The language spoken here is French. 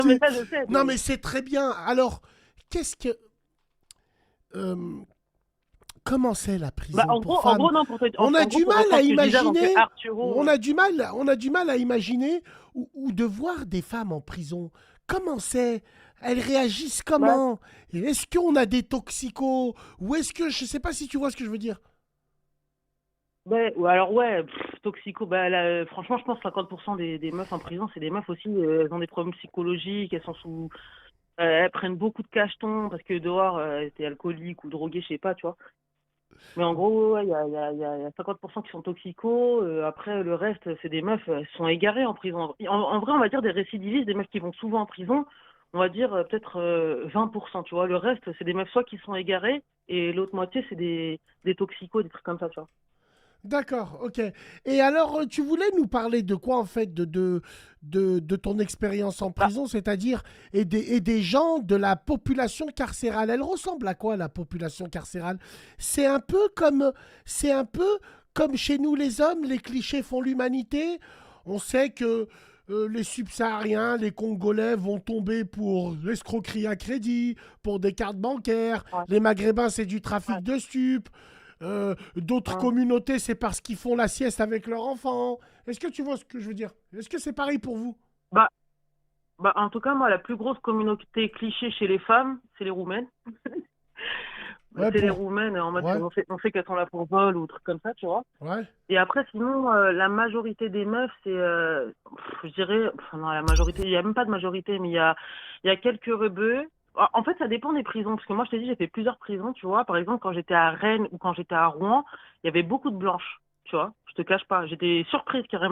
Non, mais ça, je sais. Non, mais c'est très bien. Alors, qu'est-ce que... euh, comment c'est la Bah, prison pour en femmes? gros, non, On a en gros, du pour mal reprendre à ce que je disais avant que imaginer, Arturo, on a du mal à imaginer ou de voir des femmes en prison. Comment c'est? Elles réagissent bah, comment? Est-ce qu'on a des toxicos? Ou est-ce que, je sais pas si tu vois ce que je veux dire. ouais, ou alors, ouais, toxico, bah, là, franchement, je pense que 50% des meufs en prison, c'est des meufs aussi, elles ont des problèmes psychologiques, elles sont sous, elles prennent beaucoup de cachetons parce que dehors, elles étaient alcooliques ou droguées, je sais pas, tu vois. Mais en gros, ouais, il y a 50% qui sont toxicos. Après, le reste, c'est des meufs, elles sont égarées en prison. En vrai, on va dire des récidivistes, des meufs qui vont souvent en prison, on va dire peut-être 20%, tu vois. Le reste, c'est des meufs soit qui sont égarées, et l'autre moitié, c'est des toxicos, des trucs comme ça, tu vois. D'accord, ok. Et alors, tu voulais nous parler de quoi en fait, de ton expérience en Bah, prison, c'est-à-dire et des gens de la population carcérale. Elle ressemble à quoi la population carcérale? C'est un peu comme, c'est un peu comme chez nous les hommes, les clichés font l'humanité. On sait que les subsahariens, les Congolais vont tomber pour l'escroquerie à crédit, pour des cartes bancaires. ouais, Les Maghrébins, c'est du ouais, trafic de stupes. D'autres ouais. communautés, c'est parce qu'ils font la sieste avec leurs enfants. Est-ce que tu vois ce que je veux dire? Est-ce que c'est pareil pour vous? Bah, en tout cas, moi, la plus grosse communauté cliché chez les femmes, c'est les Roumaines. Ouais, C'est les pour. Roumaines, en mode, Ouais, on sait qu'elles sont là pour vol ou trucs comme ça, tu vois. ouais. Et après, sinon, la majorité des meufs, c'est, je dirais, non, la majorité, il n'y a même pas de majorité, mais il y a quelques rebeux. En fait, ça dépend des prisons, parce que moi, je t'ai dit, j'ai fait plusieurs prisons, tu vois. Par exemple, quand j'étais à Rennes ou quand j'étais à Rouen, il y avait beaucoup de blanches, tu vois. Je te cache pas, j'étais surprise carrément.